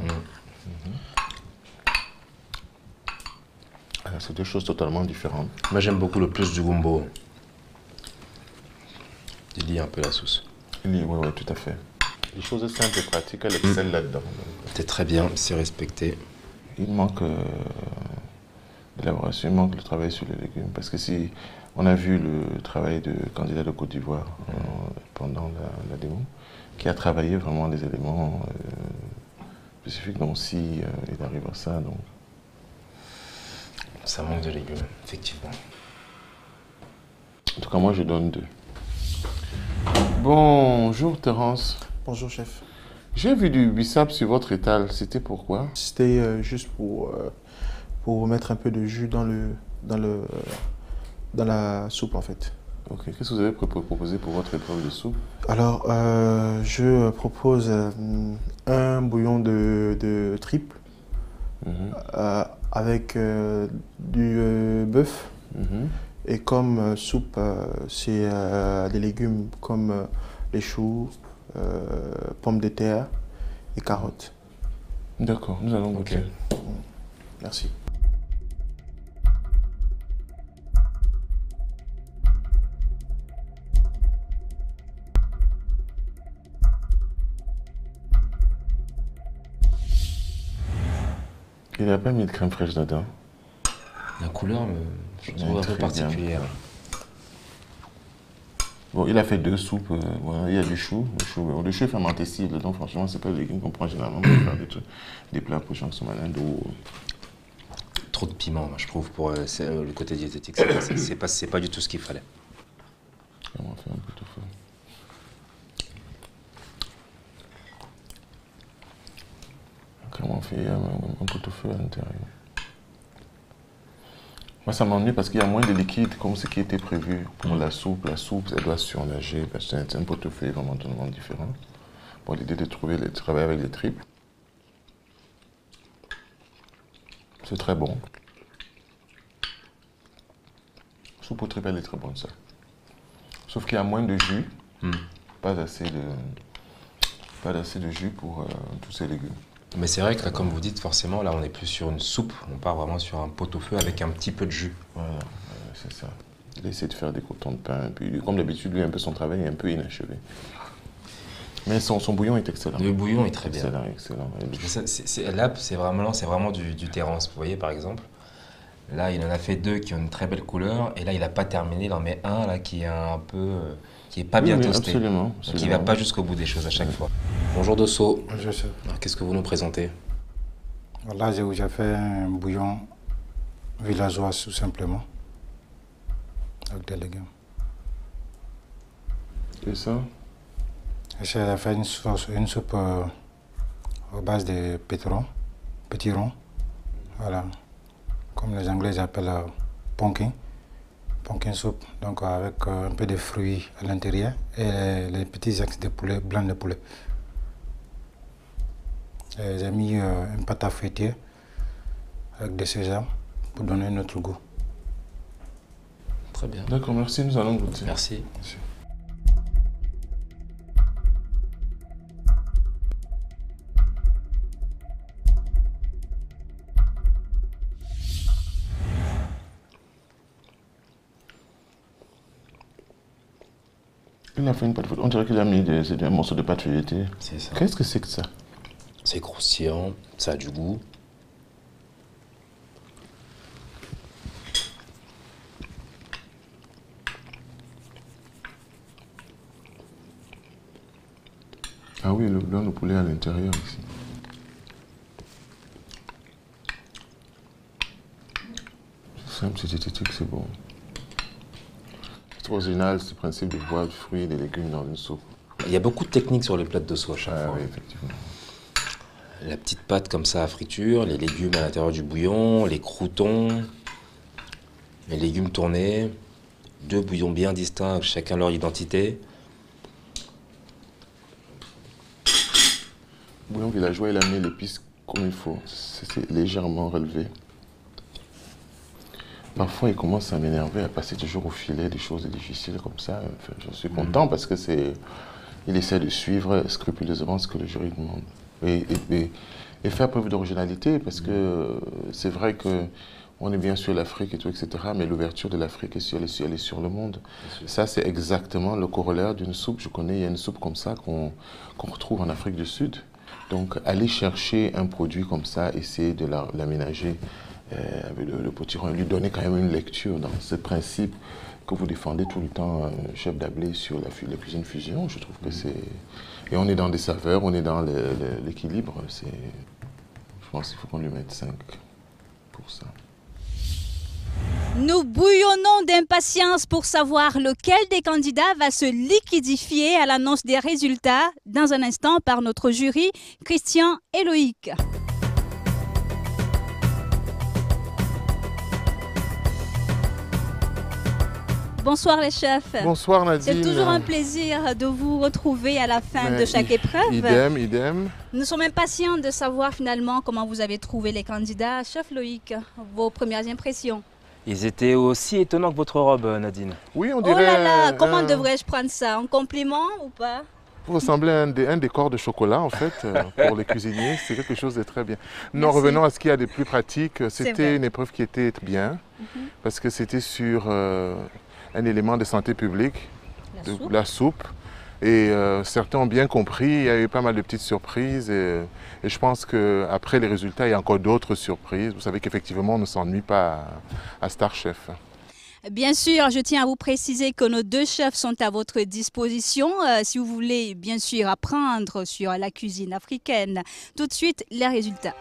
C'est deux choses totalement différentes. Moi, j'aime beaucoup le plus du gumbo. Il lie un peu la sauce. Oui, tout à fait. Les choses simples et pratiques, elle excelle là-dedans. C'est très bien, c'est respecté. Il manque d'élaboration, il manque le travail sur les légumes. Parce que si on a vu le travail de candidat de Côte d'Ivoire pendant la démo, qui a travaillé vraiment des éléments spécifiques. Donc si il arrive à ça, donc... Ça manque de légumes, effectivement. En tout cas, moi, je donne 2. Bonjour, Terence. Bonjour, chef. J'ai vu du bissap sur votre étal. C'était pourquoi? C'était juste pour mettre un peu de jus dans la soupe, en fait. Ok. Qu'est-ce que vous avez proposé pour votre épreuve de soupe? Alors, je propose un bouillon de triple avec du bœuf. Et comme soupe, c'est des légumes comme les choux, pommes de terre et carottes. D'accord, nous allons goûter. Merci. Il n'a pas mis de crème fraîche dedans. La couleur, je trouve un peu particulière. Bon, il a fait 2 soupes. Voilà. Il y a du chou. Le chou est fermenté cible, donc franchement, c'est pas le légume qu'on prend généralement pour faire des plats pour gens qui sont malades. Trop de piment, je trouve, pour le côté diététique. C'est pas du tout ce qu'il fallait. On va faire un peu tout feu. Comment on fait un pot-au-feu à l'intérieur. Moi, ça m'ennuie parce qu'il y a moins de liquide comme ce qui était prévu pour la soupe. La soupe, elle doit surnager parce que c'est un pot-au-feu vraiment totalement différent. Bon, l'idée de travailler avec les triples. C'est très bon. Soupe aux triples, elle est très bonne, ça. Sauf qu'il y a moins de jus. Pas assez de jus pour tous ces légumes. Mais c'est vrai que, comme vous dites, forcément, là, on n'est plus sur une soupe. On part vraiment sur un pot-au-feu avec un petit peu de jus. Voilà, c'est ça. Il essaie de faire des croûtons de pain. Puis, comme d'habitude, lui, un peu son travail est un peu inachevé. Mais son bouillon est excellent. Le bouillon est très bien. Excellent. Là, c'est vraiment du Terence. Vous voyez, par exemple, là, il en a fait 2 qui ont une très belle couleur. Et là, il n'a pas terminé. Il en met un là, qui est un peu... qui n'est pas bien toasté. Absolument. Donc, il ne va pas jusqu'au bout des choses à chaque fois. Bonjour Dosso. Bonjour chef. Qu'est-ce que vous nous présentez? Là, j'ai fait un bouillon villageois tout simplement, avec des légumes. Et ça? J'ai fait une soupe à base de petits ronds. Voilà. Comme les Anglais appellent pumpkin soup, donc avec un peu de fruits à l'intérieur et les petits axes de poulet, blanc de poulet. J'ai mis une pâte à feuilleter avec des sésames pour donner notre goût. Très bien. D'accord, merci, nous allons goûter. Merci. Il a fait une pâte feuilletée. On dirait qu'il a mis un morceau de pâte feuilletée. C'est ça. Qu'est-ce que c'est que ça? C'est croustillant, ça a du goût. Ah oui, le blanc de poulet à l'intérieur ici. C'est simple, c'est diététique, c'est bon. C'est original ce principe de boire du fruit et des légumes dans une soupe. Il y a beaucoup de techniques sur les plats de soie à chaque fois. Oui, effectivement. La petite pâte comme ça à friture, les légumes à l'intérieur du bouillon, les croûtons, les légumes tournés, 2 bouillons bien distincts, chacun leur identité. Bouillon villageois, il a mis l'épice comme il faut. C'est légèrement relevé. Parfois, il commence à m'énerver, à passer toujours au filet des choses difficiles comme ça. Enfin, je suis content parce que il essaie de suivre scrupuleusement ce que le jury demande. Et faire preuve d'originalité, parce que c'est vrai qu'on est bien sur l'Afrique et tout, etc., mais l'ouverture de l'Afrique, elle est sur le monde. Ça, c'est exactement le corollaire d'une soupe. Je connais, il y a une soupe comme ça qu'on retrouve en Afrique du Sud. Donc, aller chercher un produit comme ça, essayer de l'aménager avec le potiron, lui donner quand même une lecture dans ce principe que vous défendez tout le temps, chef Dablé, sur la cuisine fusion. Je trouve que c'est... Et on est dans des saveurs, on est dans l'équilibre. Je pense qu'il faut qu'on lui mette 5 pour ça. Nous bouillonnons d'impatience pour savoir lequel des candidats va se liquidifier à l'annonce des résultats dans un instant par notre jury, Christian et Loïc. Bonsoir les chefs. Bonsoir Nadine. C'est toujours un plaisir de vous retrouver à la fin de chaque épreuve. Idem, idem. Nous sommes impatients de savoir finalement comment vous avez trouvé les candidats. Chef Loïc, vos premières impressions? Ils étaient aussi étonnants que votre robe, Nadine. Oui, on dirait... Oh là là, comment devrais-je prendre ça? En compliment ou pas? Vous ressemblez à un décor de chocolat, en fait, pour les cuisiniers. C'est quelque chose de très bien. Non, revenons à ce qu'il y a de plus pratique. C'était une épreuve qui était bien, parce que c'était sur un élément de santé publique, la soupe. Et certains ont bien compris, il y a eu pas mal de petites surprises. Et je pense qu'après les résultats, il y a encore d'autres surprises. Vous savez qu'effectivement, on ne s'ennuie pas à Star Chef. Bien sûr, je tiens à vous préciser que nos 2 chefs sont à votre disposition si vous voulez bien sûr apprendre sur la cuisine africaine. Tout de suite, les résultats.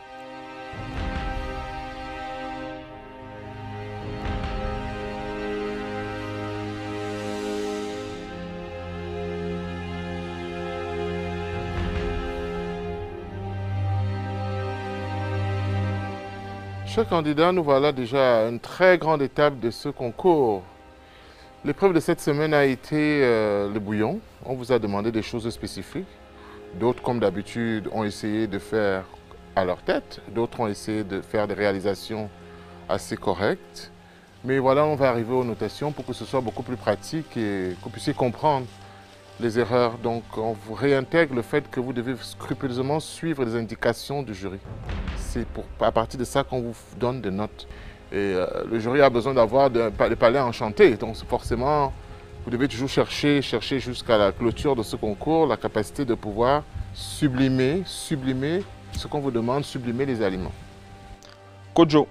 Chers candidats, nous voilà déjà à une très grande étape de ce concours. L'épreuve de cette semaine a été le bouillon. On vous a demandé des choses spécifiques. D'autres, comme d'habitude, ont essayé de faire à leur tête. D'autres ont essayé de faire des réalisations assez correctes. Mais voilà, on va arriver aux notations pour que ce soit beaucoup plus pratique et que vous puissiez comprendre les erreurs. Donc, on vous réintègre le fait que vous devez scrupuleusement suivre les indications du jury. C'est à partir de ça qu'on vous donne des notes. Et le jury a besoin d'avoir le palais enchanté. Donc, forcément, vous devez toujours chercher jusqu'à la clôture de ce concours la capacité de pouvoir sublimer ce qu'on vous demande, sublimer les aliments. Kojo.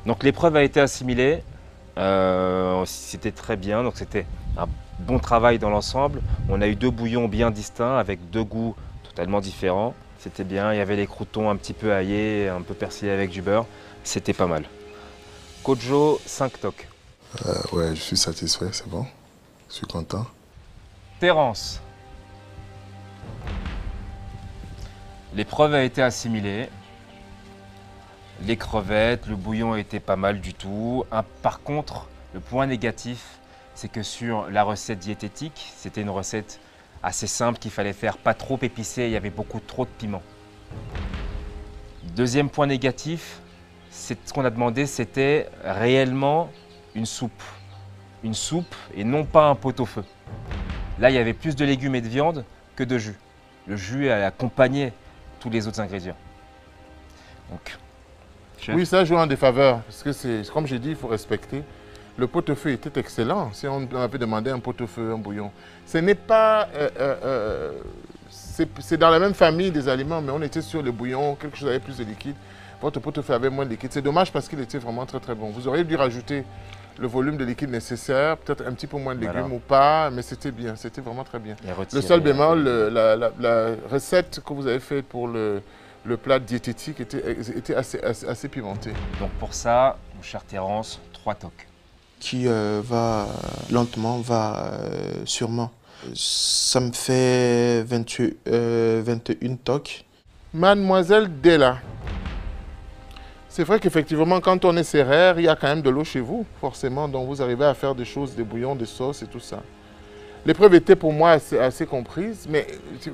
Donc, l'épreuve a été assimilée. C'était très bien, donc c'était un bon travail dans l'ensemble. On a eu 2 bouillons bien distincts avec 2 goûts totalement différents. C'était bien, il y avait les croûtons un petit peu aillés, un peu persillés avec du beurre. C'était pas mal. Kojo, 5 tocs. Ouais, je suis satisfait, c'est bon. Je suis content. Terence. L'épreuve a été assimilée. Les crevettes, le bouillon était pas mal du tout. Par contre, le point négatif, c'est que sur la recette diététique, c'était une recette assez simple qu'il fallait faire pas trop épicé, il y avait beaucoup trop de piment. Deuxième point négatif, ce qu'on a demandé, c'était réellement une soupe. Une soupe et non pas un pot-au-feu. Là, il y avait plus de légumes et de viande que de jus. Le jus a accompagné tous les autres ingrédients. Donc, oui, ça joue en défaveur, parce que c'est comme j'ai dit, il faut respecter. Le pot-au-feu était excellent. Si on avait demandé un pot-au-feu, un bouillon. Ce n'est pas... c'est dans la même famille des aliments, mais on était sur le bouillon, quelque chose avec plus de liquide. Votre pot-au-feu avait moins de liquide. C'est dommage parce qu'il était vraiment très très bon. Vous auriez dû rajouter le volume de liquide nécessaire, peut-être un petit peu moins de légumes ou pas, mais c'était bien, c'était vraiment très bien. Le seul bémol, la recette que vous avez faite pour le plat diététique était assez pimentée. Donc pour ça, mon cher Terence, 3 toques. Qui va lentement, va sûrement. Ça me fait 21 toques. Mademoiselle Della, c'est vrai qu'effectivement, quand on est serrère, il y a quand même de l'eau chez vous, forcément. Donc vous arrivez à faire des choses, des bouillons, des sauces et tout ça. L'épreuve était pour moi assez comprise, mais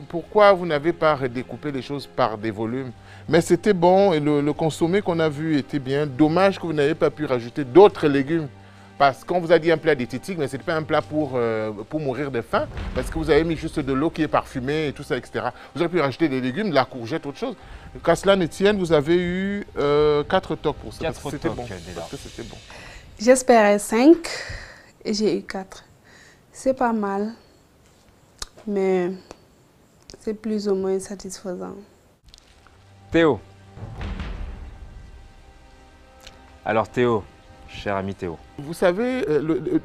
pourquoi vous n'avez pas redécoupé les choses par des volumes? Mais c'était bon et le consommé qu'on a vu était bien. Dommage que vous n'ayez pas pu rajouter d'autres légumes. Parce qu'on vous a dit un plat diététique, mais ce n'est pas un plat pour mourir de faim, parce que vous avez mis juste de l'eau qui est parfumée et tout ça, etc. Vous auriez pu rajouter des légumes, de la courgette, autre chose. Qu'à cela ne tienne, vous avez eu 4 toques pour ça. 4 c'était toques, bon. déjà. Parce que c'était bon. J'espérais 5 et j'ai eu 4. C'est pas mal, mais c'est plus ou moins satisfaisant. Théo. Alors Théo, cher ami Théo. Vous savez,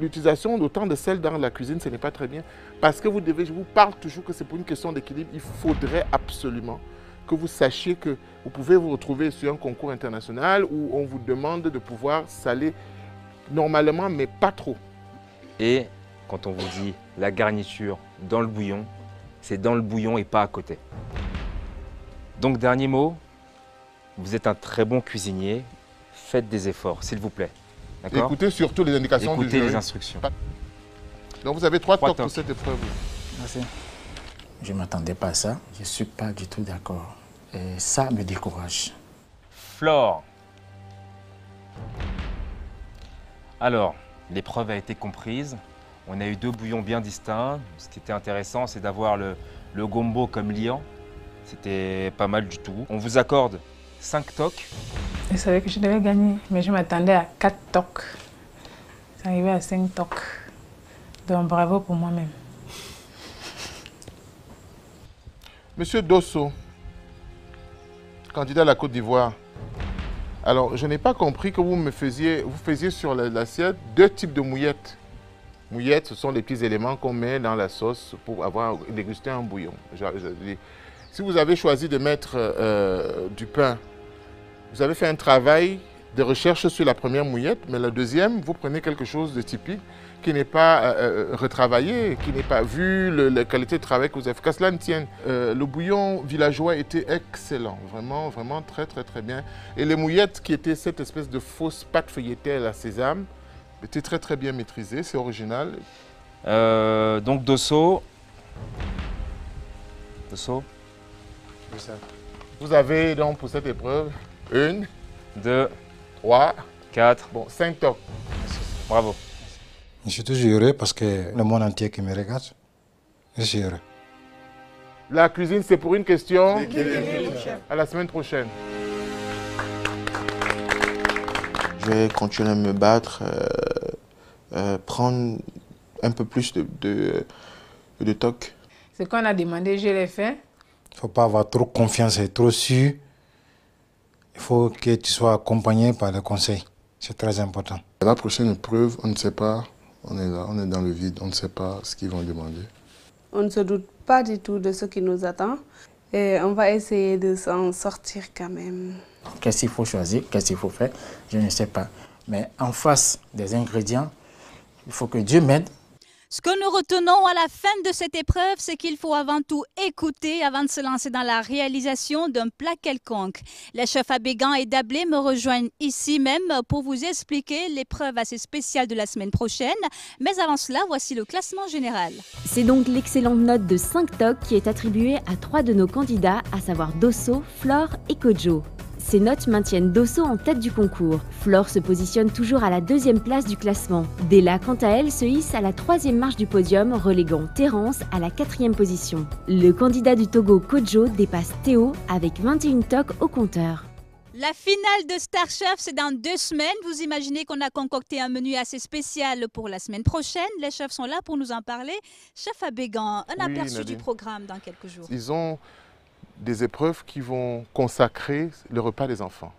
l'utilisation d'autant de sel dans la cuisine, ce n'est pas très bien. Parce que je vous parle toujours que c'est pour une question d'équilibre. Il faudrait absolument que vous sachiez que vous pouvez vous retrouver sur un concours international où on vous demande de pouvoir saler normalement, mais pas trop. Et quand on vous dit la garniture dans le bouillon, c'est dans le bouillon et pas à côté. Donc dernier mot, vous êtes un très bon cuisinier, faites des efforts, s'il vous plaît. Écoutez surtout les indications du jury. Écoutez les instructions. Donc vous avez 3 toques pour cette épreuve. Merci. Je ne m'attendais pas à ça. Je ne suis pas du tout d'accord. Et ça me décourage. Flore. Alors, l'épreuve a été comprise. On a eu 2 bouillons bien distincts. Ce qui était intéressant, c'est d'avoir le gombo comme liant. C'était pas mal du tout. On vous accorde 5 toques. Je savais que je devais gagner, mais je m'attendais à 4 toques. C'est arrivé à 5 toques. Donc bravo pour moi-même. Monsieur Dosso, candidat à la Côte d'Ivoire. Alors, je n'ai pas compris que vous faisiez sur l'assiette 2 types de mouillettes. Mouillettes, ce sont les petits éléments qu'on met dans la sauce pour déguster un bouillon. Si vous avez choisi de mettre du pain, vous avez fait un travail de recherche sur la première mouillette, mais la deuxième, vous prenez quelque chose de typique qui n'est pas retravaillé, qui n'est pas vu la qualité de travail que vous avez fait. Qu'à cela ne tienne, le bouillon villageois était excellent, vraiment, vraiment très très très bien. Et les mouillettes qui étaient cette espèce de fausse pâte feuilletée à la sésame, étaient très très bien maîtrisées, c'est original. Donc Dosso. Vous avez donc pour cette épreuve 1, 2, 3, 4, bon, 5 toques. Bravo. Je suis toujours heureux parce que le monde entier qui me regarde, je suis heureux. La cuisine, c'est pour une question. À la semaine prochaine. Je vais continuer à me battre, prendre un peu plus de toques. Ce qu'on a demandé, je l'ai fait. Il ne faut pas avoir trop confiance et trop sûr. Il faut que tu sois accompagné par le conseil. C'est très important. La prochaine épreuve, on ne sait pas. On est là, on est dans le vide, on ne sait pas ce qu'ils vont demander. On ne se doute pas du tout de ce qui nous attend et on va essayer de s'en sortir quand même. Qu'est-ce qu'il faut choisir, qu'est-ce qu'il faut faire, je ne sais pas. Mais en face des ingrédients, il faut que Dieu m'aide. Ce que nous retenons à la fin de cette épreuve, c'est qu'il faut avant tout écouter avant de se lancer dans la réalisation d'un plat quelconque. Les chefs Abégan et Dablé me rejoignent ici même pour vous expliquer l'épreuve assez spéciale de la semaine prochaine. Mais avant cela, voici le classement général. C'est donc l'excellente note de 5 toques qui est attribuée à 3 de nos candidats, à savoir Dosso, Flore et Kojo. Ces notes maintiennent Dosso en tête du concours. Flore se positionne toujours à la 2e place du classement. Della, quant à elle, se hisse à la 3e marche du podium, reléguant Terence à la 4e position. Le candidat du Togo, Kojo, dépasse Théo avec 21 toques au compteur. La finale de Star Chef, c'est dans 2 semaines. Vous imaginez qu'on a concocté un menu assez spécial pour la semaine prochaine. Les chefs sont là pour nous en parler. Chef Abégan, un aperçu Nadine. du programme dans quelques jours. Ils ont des épreuves qui vont consacrer le repas des enfants.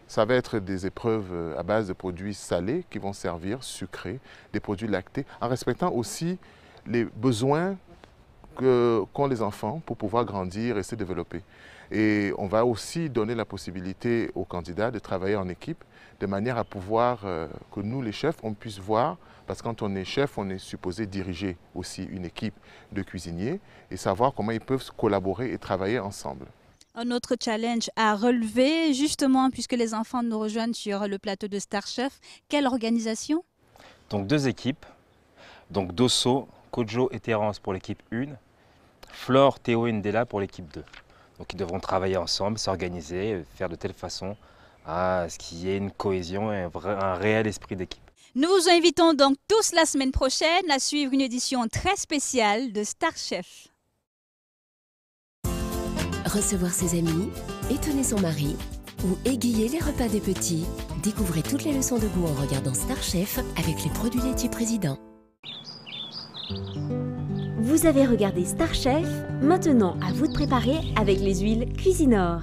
Ça va être des épreuves à base de produits salés qui vont servir, sucrés, des produits lactés, en respectant aussi les besoins qu'ont les enfants pour pouvoir grandir et se développer. Et on va aussi donner la possibilité aux candidats de travailler en équipe de manière à pouvoir que nous, les chefs, on puisse voir, parce que quand on est chef, on est supposé diriger aussi une équipe de cuisiniers et savoir comment ils peuvent collaborer et travailler ensemble. Un autre challenge à relever, justement, puisque les enfants nous rejoignent sur le plateau de Star Chef. Quelle organisation? Donc 2 équipes, donc Dosso, Kojo et Terence pour l'équipe 1, Flore, Théo et Ndela pour l'équipe 2. Donc ils devront travailler ensemble, s'organiser, faire de telle façon à ce qu'il y ait une cohésion et un réel esprit d'équipe. Nous vous invitons donc tous la semaine prochaine à suivre une édition très spéciale de Star Chef. Recevoir ses amis, étonner son mari ou égayer les repas des petits. Découvrez toutes les leçons de goût en regardant Star Chef avec les produits laitiers Président. Vous avez regardé Star Chef, maintenant à vous de préparer avec les huiles Cuisinor.